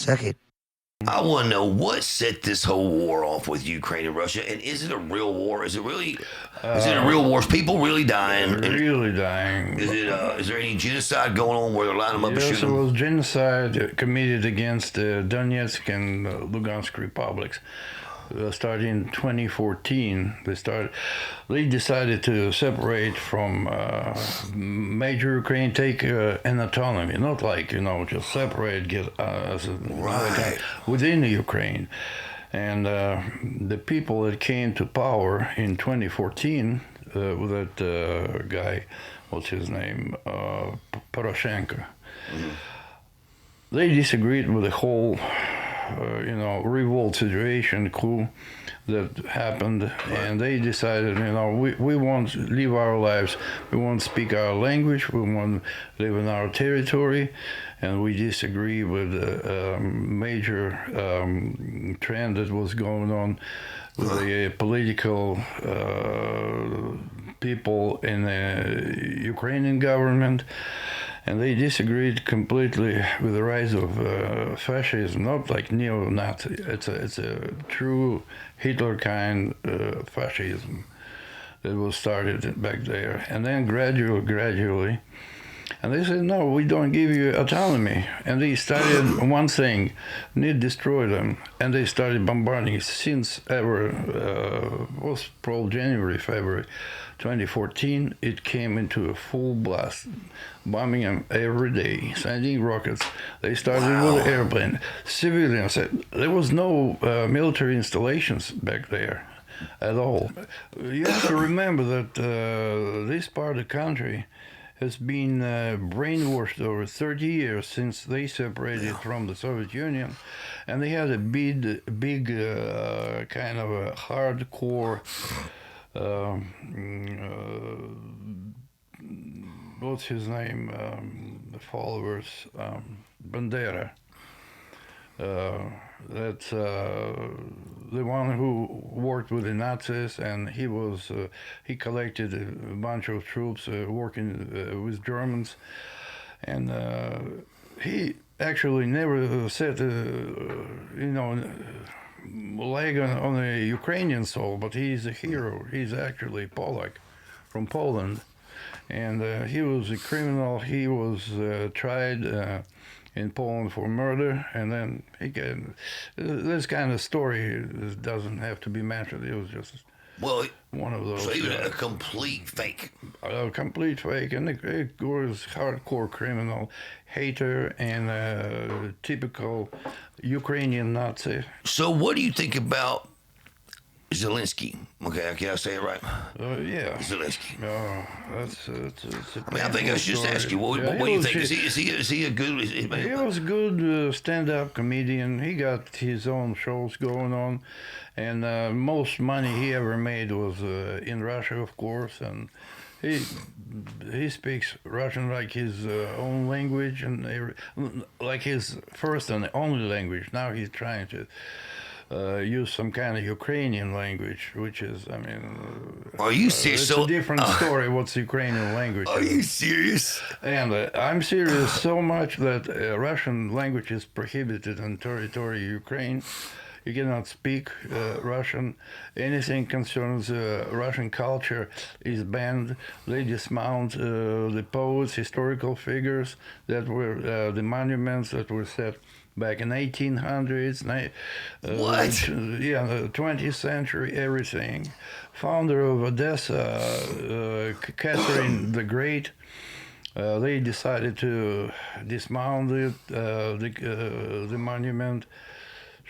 second. I want to know what set this whole war off with Ukraine and Russia, and is it a real war? Is it really? Is it a real war? Is people really dying? Really dying. Is it? Is there any genocide going on where they're lining them up and Yes, shooting it them? was genocide committed against Donetsk and Lugansk republics. Starting in 2014, they decided to separate from major Ukraine, take an autonomy, not like just separate, get as a Right. within the Ukraine. And the people that came to power in 2014, with that guy, what's his name, Poroshenko, they disagreed with the whole revolt situation, coup that happened, and they decided, we want to live our lives, we want to speak our language, we want to live in our territory, and we disagree with a major trend that was going on with the political people in the Ukrainian government. And they disagreed completely with the rise of fascism, not like neo-Nazi. It's a true Hitler kind fascism that was started back there. And then gradually, and they said, no, we don't give you autonomy. And they started one thing, need destroy them. And they started bombarding since ever, was probably January, February 2014. It came into a full blast, bombing them every day, sending rockets. They started with an airplane. Civilians, there was no military installations back there at all. You have to remember that this part of the country has been brainwashed over 30 years since they separated from the Soviet Union, and they had a big kind of a hardcore, what's his name, the followers, Bandera. That's the one who worked with the Nazis, and he collected a bunch of troops working with Germans, and he actually never set leg on a Ukrainian soil, but he's a hero. He's actually Polak from Poland, and he was a criminal. He was tried in Poland for murder, and then this kind of story doesn't have to be mentioned. It was just one of those. So he was a complete fake. A complete fake, and he was hardcore criminal, hater, and a typical Ukrainian Nazi. So what do you think about Zelensky? Okay, can I say it right? Yeah. Zelensky. That's I mean, I think I should just ask you, what do you think? Is he a good? He was a good stand-up comedian. He got his own shows going on, and most money he ever made was in Russia, of course, and he speaks Russian like his own language, and like his first and only language. Now he's trying to use some kind of Ukrainian language, which is, are you serious? It's a different story. What's Ukrainian language? Are you serious? And I'm serious so much that Russian language is prohibited on territory of Ukraine. You cannot speak Russian. Anything concerns Russian culture is banned. They dismount the poets, historical figures that were the monuments that were set back in 1800s. What? Yeah, the 20th century, everything. Founder of Odessa, Catherine the Great. They decided to dismount it, the monument.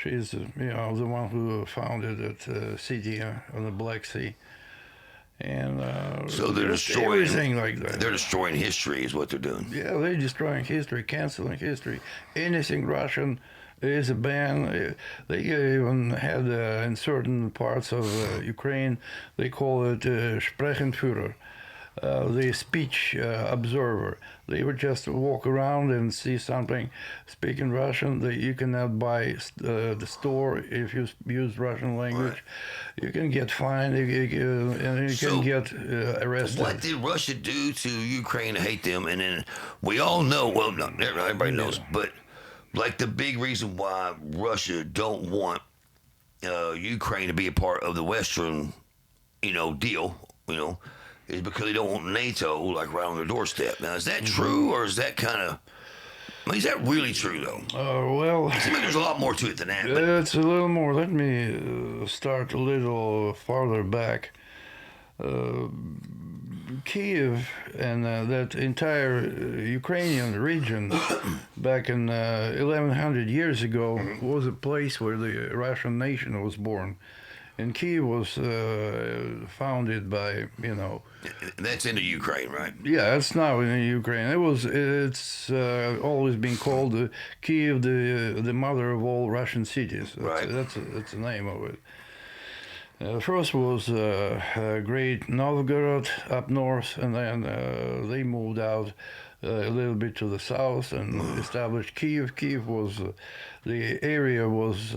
She's, the one who founded that city on the Black Sea. And so they're destroying everything like that. They're destroying history, is what they're doing. Yeah, they're destroying history, canceling history. Anything Russian is a ban. They even had in certain parts of Ukraine, they call it Sprechenführer, the speech observer. They would just walk around and see something, speak in Russian. You cannot buy the store if you use Russian language. Right. You can get fined, and you can get arrested. What did Russia do to Ukraine to hate them? And then we all know, well, not everybody knows, but like the big reason why Russia don't want Ukraine to be a part of the Western, deal, is because they don't want NATO like right on their doorstep. Now, is that true, or is that kind of? I mean, is that really true though? Well, It seems like there's a lot more to it than that. But it's a little more. Let me start a little farther back. Kiev and that entire Ukrainian region back in 1100 years ago was a place where the Russian nation was born. And Kiev was founded by, that's into Ukraine, right? yeah, it's now in Ukraine. It's always been called Kiev, the mother of all Russian cities. That's the name of it. First was Great Novgorod up north, and then they moved out a little bit to the south and established Kiev. Kiev was the area was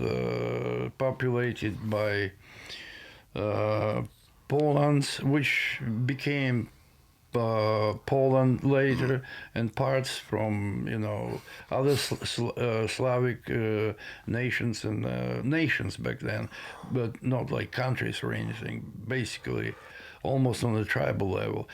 populated by Poland, which became Poland later, and parts from other Slavic nations and nations back then, but not like countries or anything. Basically, almost on the tribal level.